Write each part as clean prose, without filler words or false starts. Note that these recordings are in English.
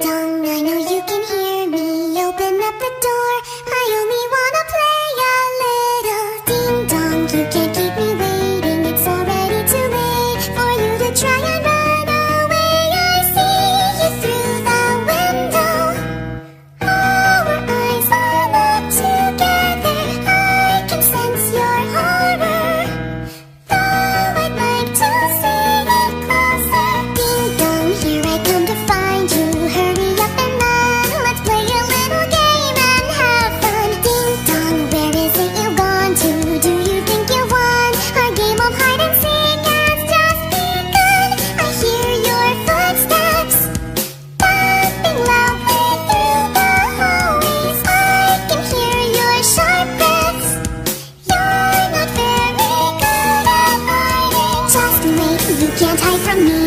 dong, I know you can hear me. Open up the door, I only wanna play a little. Ding dong, you can't keep me waiting. It's already too late for you to try and run away. I see you through the window. Our eyes are locked together. I can sense your horror. Though I'd like to see it closer. Ding dong, here I come to find you. Hurry up and run, let's play a little game and have fun. Ding dong, where is it you've gone to? Do you think you won? Our game of hide and seek has just begun. I hear your footsteps bumping loudly through the hallways. I can hear your sharp breaths. You're not very good at hiding. Just wait, you can't hide from me.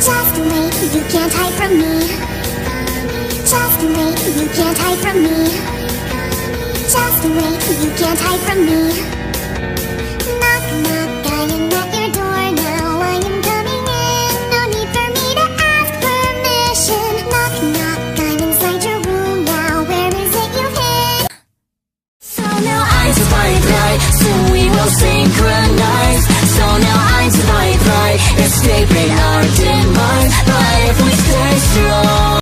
Just wait, you can't hide from me. Just wait, you can't hide from me. Just wait, you can't hide from me. Knock, knock, I am at your door now. I am coming in, no need for me to ask permission. Knock, knock, I'm inside your room now. Where is it you've hid? So now eyes are bright, soon we will synchronize. So now eyes are bright, escaping